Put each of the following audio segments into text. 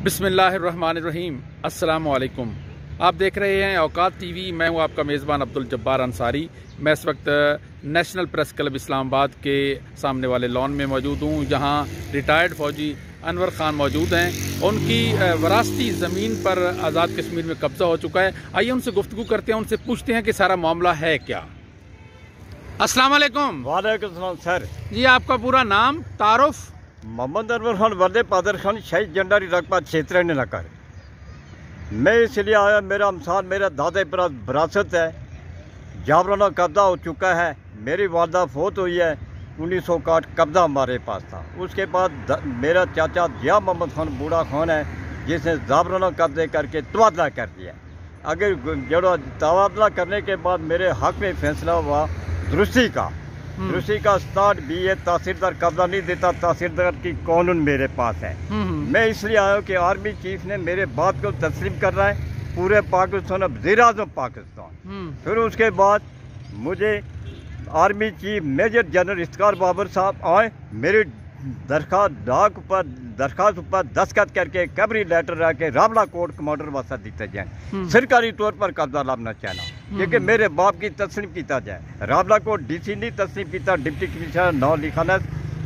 बिस्मिल्लाहिर्रहमानिर्रहीम। अस्सलाम वालेकुम। आप देख रहे हैं औकात टीवी। मैं हूं आपका मेज़बान अब्दुल जब्बार अंसारी। मैं इस वक्त नेशनल प्रेस क्लब इस्लामाबाद के सामने वाले लॉन में मौजूद हूं, जहां रिटायर्ड फ़ौजी अनवर ख़ान मौजूद हैं। उनकी वरासती ज़मीन पर आज़ाद कश्मीर में कब्ज़ा हो चुका है। आइए उनसे गुफ्तगू करते हैं, उनसे पूछते हैं कि सारा मामला है क्या। अस्सलाम वालेकुम। वालेकुम सलाम सर जी, आपका पूरा नाम, तारुफ? मोहम्मद अनवर खान वर्दे पादर खान शहीद जंडारी रकबा क्षेत्र ने नकर। मैं इसलिए आया, मेरा अमसाल मेरा दादे पर विरासत है, जाबराना कब्जा हो चुका है। मेरी वालदा फोत हुई है, 1961 कब्जा हमारे पास था। उसके बाद मेरा चाचा जिया मोहम्मद खान बूढ़ा खान है, जिसने जाबराना कब्जे करके तबादला कर दिया। अगर जो तबादला करने के बाद मेरे हक में फैसला हुआ दुरुस्ती का 67 BA तहसीलदार कब्जा नहीं देता, तहसीलदार की कानून मेरे पास है। मैं इसलिए आया हूँ कि आर्मी चीफ ने मेरे बात को तस्लीम कर रहा है पूरे पाकिस्तान, वज़ीर-ए-आज़म पाकिस्तान। फिर उसके बाद मुझे army chief major general Iftikhar Babar साहब आए, मेरी दरखास्त पर दस्तखत करके कबरी लेटर रख के रावला कोट कमांडर वास्ता दिते जाए। सरकारी तौर पर कब्जा लाना चाहना, क्योंकि मेरे बाप की तस्लीम किया जाए। रावला कोट DC नहीं तस्लीम किया, डिप्टी कमिश्नर नौ लिखाना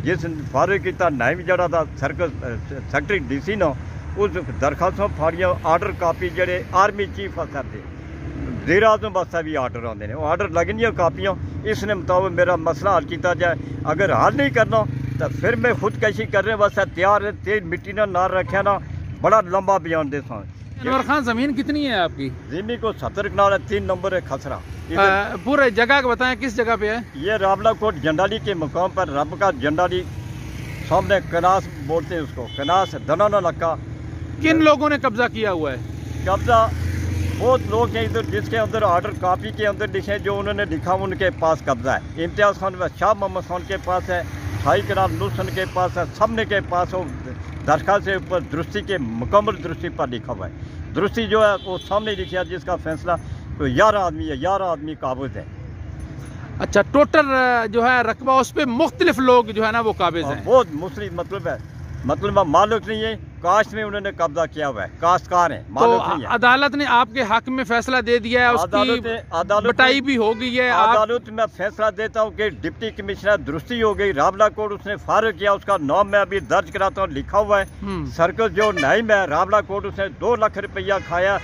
जिस फारूक किया नाइम जड़ा था सेक्रेटरी DC नो, उस दरखास्तों फाड़ियां आर्डर कापी जड़े आर्मी चीफ अफसर थे वज़ीर-ए-आज़म वास्ता भी आर्डर आते हैं, वो आर्डर लगनियाँ कापियाँ। इसने मुताबिक मेरा मसला हल किया जाए। अगर हल नहीं करना तो फिर मैं खुदकशी करने वास्ते तैयार है। तेज मिट्टी ना रखा ना, बड़ा लंबा बयान दे। अनवर खान, जमीन कितनी है आपकी? जमीन को 70 कनाल है, 3 नंबर है खसरा। पूरे जगह को बताएं, किस जगह पे है? ये रावला कोट जंडाली के मुकाम पर, रब का जंडाली सामने कनास बोलते हैं उसको, कनास दनाना लक्का। किन लोगों ने कब्जा किया हुआ है? कब्जा बहुत लोग हैं इधर, जिसके अंदर आर्डर कापी के अंदर लिखे, जो उन्होंने लिखा उनके पास कब्जा है। इम्तियाज़ खान व शाह मोहम्मद खान के पास है, शाही कनाल नुसन के पास है, सबने के पास हो। दरखास्त से ऊपर दुरुस्ती के मुकम्मल दुरुस्ती पर लिखा हुआ है। दुरुस्ती जो है वो सामने लिखा, जिसका फैसला तो 11 आदमी है, 11 आदमी काबिज है। अच्छा, टोटल जो है रकबा, उस पर मुख्तलिफ लोग जो है ना वो काबिज हैं। बहुत मुस्लिम मतलब मालिक नहीं है, कास्ट में उन्होंने कब्जा किया हुआ है, काश्तकार है, मालिक नहीं है। अदालत ने आपके हक में फैसला दे दिया है, उसकी बटाई भी हो गई है। अदालत में फैसला देता हूँ कि डिप्टी कमिश्नर दुरुस्ती हो गई, रावला कोट उसने फारग किया, उसका नाम मैं अभी दर्ज कराता हूँ, लिखा हुआ है। सर्कल जो नाइम है रावला कोट, उसने 2 लाख रुपया खाया।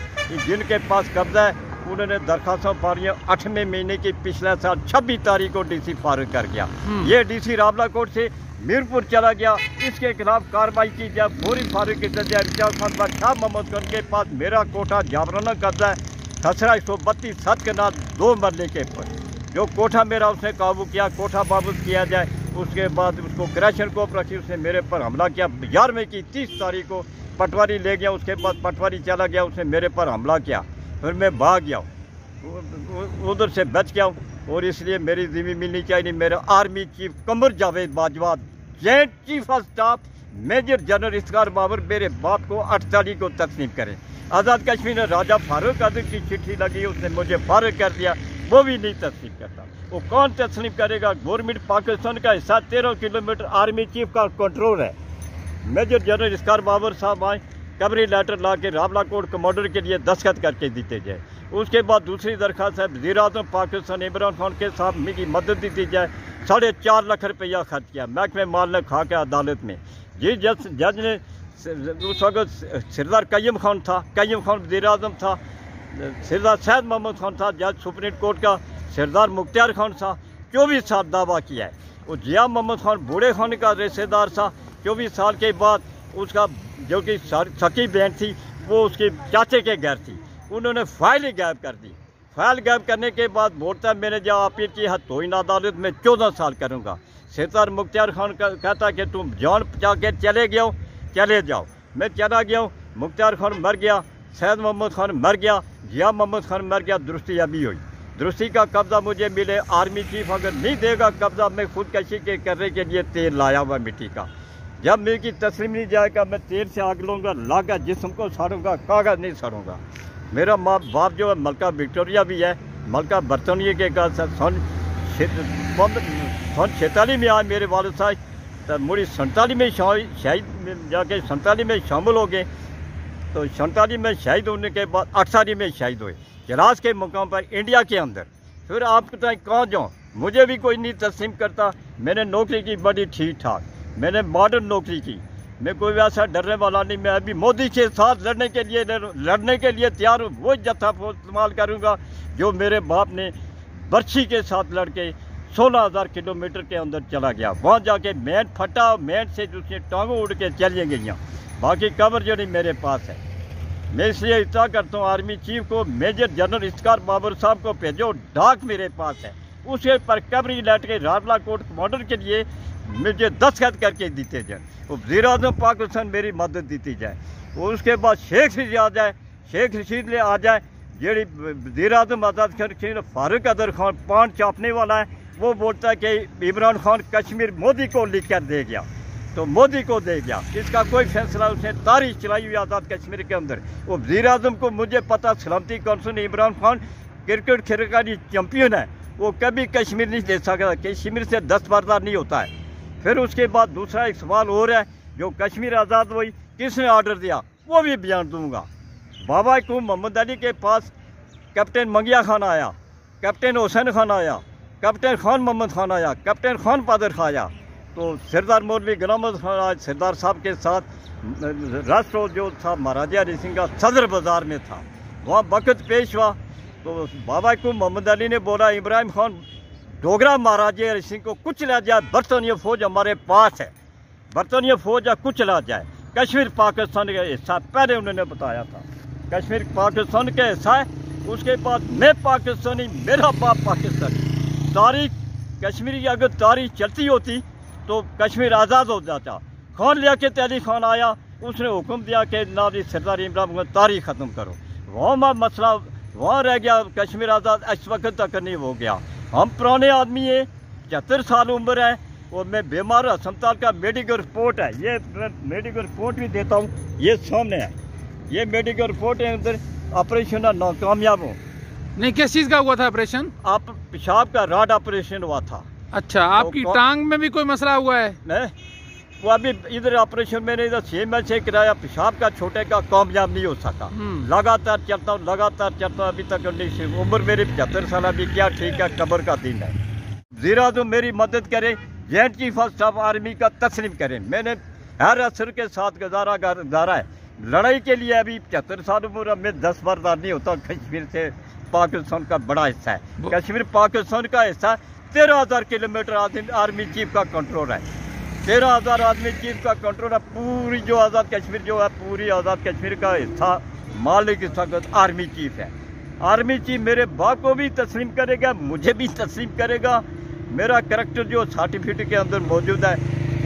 जिनके पास कब्जा है उन्होंने दरखास्तों फारियाँ 8वें महीने की पिछले साल 26 तारीख को DC फारग कर गया। ये DC रावला कोट से मीरपुर चला गया। इसके खिलाफ कार्रवाई की जाए, फौरी फारग की जाए। इम्तियाज़ खान व शाह मोहम्मद खान के पास मेरा कोठा जाबराना कब्जा है, खसरा 132 7 कनाल 2 मरले के ऊपर। जो कोठा मेरा उसने काबू किया, कोठा वापस किया जाए। उसके बाद उसको क्रैशन कोप रखी, उसने मेरे पर हमला किया। 11वें की 30 तारीख को पटवारी ले गया, उसके बाद पटवारी चला गया, उसने मेरे पर हमला किया। फिर मैं भाग गया, उधर से बच गया और इसलिए मेरी ज़मीन मिलनी चाहिए। मेरा army chief Qamar Javed Bajwa, joint chief of staff major general Iftikhar Babar मेरे बाप को 8 तारीख को तस्लीम करें। आज़ाद कश्मीर में राजा फारूक आज़म की चिट्ठी लगी, उसने मुझे फारग कर दिया, वो भी नहीं तस्लीम करता। वो कौन तस्लीम करेगा? गवर्नमेंट पाकिस्तान का हिस्सा 13 किलोमीटर आर्मी चीफ का कंट्रोल है। मेजर जनरल इफ्तिखार बाबर साहब आए, कबरी लेटर ला के रावला कोट कमांडर के लिए दस्तखत करके देते जाए। उसके बाद दूसरी दरखास्त है वज़ीर-ए-आज़म पाकिस्तान इमरान खान के साथ मेरी मदद दी जाए। 4.5 लाख रुपया खर्च किया महकमे माल ने खा के अदालत में। जी जज ने उस वक्त सरदार कय्यम खान था, कय्यम खान वज़ीर-ए-आज़म था, सरदार सैयद मोहम्मद खान था, जज सुप्रीम कोर्ट का सरदार मुख्तियार खान था। 24 साल दावा किया है। वो जिया मोहम्मद खान बूढ़े खान का रिश्तेदार था। 24 साल के बाद उसका जो कि सकी बहन थी, वो उसके चाचे के घर थी, उन्होंने फाइल ही गायब कर दी। फाइल गायब करने के बाद बोलता है मैंने जब अपील की है तो इन अदालत में 14 साल करूँगा। सरदार मुख्तियार खान कहता कि तुम जान बचा के चले जाओ। मैं चला गया हूँ, मुख्तियार खान मर गया, सैयद मोहम्मद खान मर गया, जिया मोहम्मद खान मर गया। दुरुस्ती अभी हुई, दुरुस्ती का कब्जा मुझे मिले। आर्मी चीफ अगर नहीं देगा कब्जा, मैं खुदकशी के करने के लिए तेल लाया हुआ मिट्टी का। जब मेरी की तस्लीम नहीं जाएगा, मैं तेल से आग लूँगा, लागा जिस्म को साड़ूंगा, कागज़ नहीं साड़ूंगा। मेरा माँ बाप जो है मलका विक्टोरिया भी है, मलका बर्तानिया के का सन 46 में आए मेरे वालिद साहब, तो मुड़ी 47 में शहीद जाके 47 में शामिल हो गए। तो 47 में शहीद होने के बाद 48 में शहीद हुए जलास के मुकाम पर इंडिया के अंदर। फिर आप बताएं कहाँ जाऊँ, मुझे भी कोई नहीं तस्लीम करता। मैंने नौकरी की बड़ी ठीक ठाक, मैंने मॉडर्न नौकरी की, मैं कोई वैसा डरने वाला नहीं। मैं अभी मोदी के साथ लड़ने के लिए तैयार हूँ। वो जत्था इस्तेमाल करूँगा जो मेरे बाप ने बर्छी के साथ लड़के 16,000 किलोमीटर के अंदर चला गया। वहाँ जाके मैन फटा, मैन से दूसरी टांगों उड़ के चली गई। बाकी कवर जो नहीं मेरे पास है। मैं इसलिए इतना करता हूँ आर्मी चीफ को, मेजर जनरल इफ्तिखार बाबर साहब को भेजो, डाक मेरे पास है, उसके पर कबरी लेट के रावला कोट कमांडर के लिए मुझे दस्तखत करके देते जाए। वज़ीर आज़म पाकिस्तान मेरी मदद दी जाए। उसके बाद शेख रशीद आ जाए, शेख रशीद ले आ जाए, जी वज़ीर आज़म आज़ाद खान फारूक कदर खान पान चापने वाला है, वो बोलता है कि इमरान खान कश्मीर मोदी को लिख कर दे गया, तो मोदी को दे गया। इसका कोई फैसला उसने तारीख चलाई हुई आज़ाद कश्मीर के अंदर। वो वज़ीर आज़म को मुझे पता, सलामती कौंसिल इमरान खान क्रिकेट खिलाड़ी चैंपियन है, वो कभी कश्मीर नहीं दे सकता, कश्मीर से 10 बरदार नहीं होता है। फिर उसके बाद दूसरा एक सवाल और है, जो कश्मीर आज़ाद हुई किसने ऑर्डर दिया, वो भी बयान दूंगा। बाबा को मोहम्मद अली के पास कैप्टन मंगिया खान आया, कैप्टन हुसैन खान आया, कैप्टन खान मोहम्मद खान आया, कैप्टन खान पादर खान आया, तो सरदार मौलवी गुलाम अहमद खान आज सरदार साहब के साथ राष्ट्र जो था महाराजा हरि सिंह का सदर बाज़ार में था, वहाँ वक़्त पेश हुआ। तो बाबा को मोहम्मद अली ने बोला इब्राहिम खान डोगरा महाराजा हरि सिंह को कुछ ला जाए, बरतानिया फ़ौज हमारे पास है, बरतानिया फ़ौज कुछ ला जाए, कश्मीर पाकिस्तान का हिस्सा पहले उन्होंने बताया था, कश्मीर पाकिस्तान का हिस्सा है। उसके बाद मैं पाकिस्तानी, मेरा बाप पाकिस्तानी। तारीख कश्मीर की अगर तारीख चलती होती तो कश्मीर आज़ाद हो जाता। खान लिया के तैली खान आया, उसने हुक्म दिया कि ना जी सरदार इमरान खान तारीख ख़त्म करो, वहाँ मसला वहाँ रह गया, कश्मीर आज़ाद इस वक्त तक नहीं हो गया। हम पुराने आदमी हैं, 75 साल उम्र है, और मैं बीमार अस्पताल का मेडिकल रिपोर्ट है, ये मेडिकल रिपोर्ट भी देता हूँ, ये सामने है, ये मेडिकल रिपोर्ट है। अंदर ऑपरेशन नाकामयाब हो। नहीं, किस चीज़ का हुआ था ऑपरेशन? आप पेशाब का राड ऑपरेशन हुआ था। अच्छा, आपकी टांग में भी कोई मसला हुआ है? नहीं, वो अभी इधर ऑपरेशन मैंने इधर 6 महीने से कराया, पेशाब का छोटे का कामयाब नहीं हो सका। लगातार चलता हूँ, लगातार चलता हूँ, अभी तक नहीं। उम्र मेरी 75 साल, अभी क्या ठीक है, कब्र का दिन है। वज़ीर आज़म मेरी मदद करे, joint chief of staff army का तस्लीम करें। मैंने हर असर के साथ गुजारा है। लड़ाई के लिए अभी 75 साल उम्र में 10 बरदार नहीं होता। कश्मीर से पाकिस्तान का बड़ा हिस्सा है, कश्मीर पाकिस्तान का हिस्सा। 13,000 किलोमीटर आर्मी चीफ का कंट्रोल है, 13,000 आर्मी चीफ का कंट्रोल है। पूरी जो आज़ाद कश्मीर जो है, पूरी आज़ाद कश्मीर का हिस्सा मालिक इस वक्त आर्मी चीफ है। आर्मी चीफ मेरे बाप को भी तस्लीम करेगा, मुझे भी तस्लीम करेगा। मेरा करैक्टर जो सर्टिफिकेट के अंदर मौजूद है,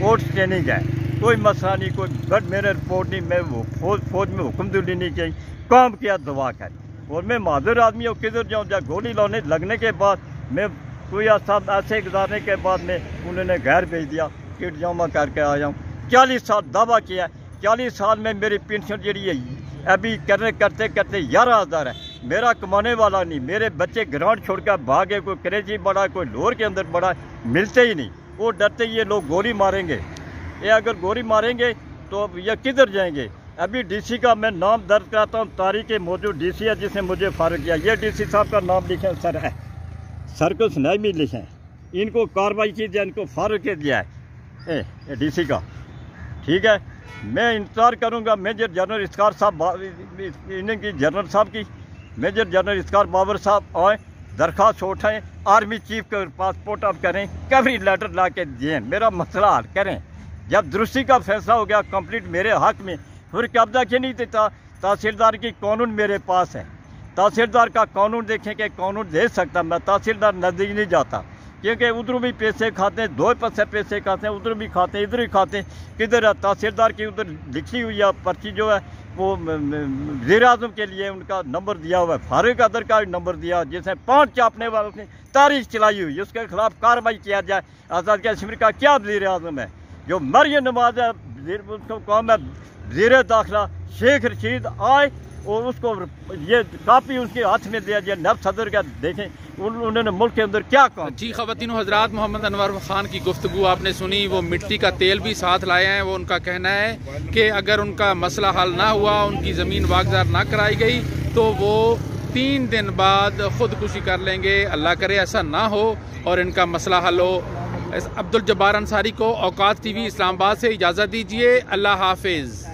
कोर्ट ट्रेनिंग है, कोई मसला नहीं, कोई बट मेरा रिपोर्ट नहीं। मैं वो फौज में हुक्म दिल्ली नहीं चाहिए, काम किया दवा कर। और मैं माजूर आदमी हूँ, किधर जाऊँ, जब गोली लगने के बाद मैं कोई साहब ऐसे गुजारने के बाद में उन्होंने घर भेज दिया, किट जमा करके आया हूँ। 40 साल दावा किया, 40 साल में मेरी पेंशन जी है अभी करते 11,000 है। मेरा कमाने वाला नहीं, मेरे बच्चे ग्राउंड छोड़कर भागे, कोई करेजी बड़ा, कोई लोर के अंदर बड़ा, मिलते ही नहीं। वो डरते ये लोग गोली मारेंगे, ये अगर गोली मारेंगे तो ये किधर जाएंगे। अभी डीसी का मैं नाम दर्ज कराता हूँ, तारीख मौजूद डीसी है जिसने मुझे फारिग किया। ये डीसी साहब का नाम लिखे सर है, सर को सुनाई भी लिखे, इनको कार्रवाई की जाए, इनको फारिग के दिया है डीसी का। ठीक है, मैं इंतज़ार करूँगा मेजर जनरल इफ्तिखार साहब, इनकी जनरल साहब की, मेजर जनरल इफ्तिखार बाबर साहब आए, दरख्वास्त उठाएँ, आर्मी चीफ के पास पोर्ट अप करें, कवरी लेटर ला के दिए, मेरा मसला हल करें। जब दुरुस्ती का फैसला हो गया कंप्लीट मेरे हक में, फिर कब्जा क्यों नहीं देता। तहसीलदार की कानून मेरे पास है, तहसीलदार का कानून देखें कि कानून दे सकता। मैं तहसीलदार नज़दीक नहीं जाता, क्योंकि उधर भी पैसे खाते हैं, 2 पैसे खाते हैं, उधर भी खाते हैं, इधर ही खाते हैं। किधर है तहसीलदार की, उधर लिखी हुई है पर्ची जो है, वो वज़ीर आज़म के लिए उनका नंबर दिया हुआ है, फारूक कदर का नंबर दिया, जिसने 5 चापने वालों ने तारीख चलाई हुई, उसके खिलाफ कार्रवाई किया जाए। आज़ाद कश्मीर का क्या वज़ीर आज़म है जो मरियम नवाज है, उसको कौम है वज़ीर दाखिला शेख रशीद आए, اور اس کو یہ کاپی اس کے ہاتھ میں دیا جائے نائب صدر کا، دیکھیں انہوں نے ملک کے اندر کیا کام۔ جی خواتین و حضرات، محمد انور خان کی گفتگو آپ نے سنی، وہ مٹی کا تیل بھی ساتھ لائے ہیں۔ وہ ان کا کہنا ہے کہ اگر ان کا مسئلہ حل نہ ہوا، ان کی زمین واگزار نہ کرائی گئی تو وہ 3 دن بعد خودکشی کر لیں گے۔ اللہ کرے ایسا نہ ہو اور ان کا مسئلہ حل ہو۔ عبدالجبار انصاری کو اوقات ٹی وی اسلام آباد سے اجازت دیجیے۔ اللہ حافظ۔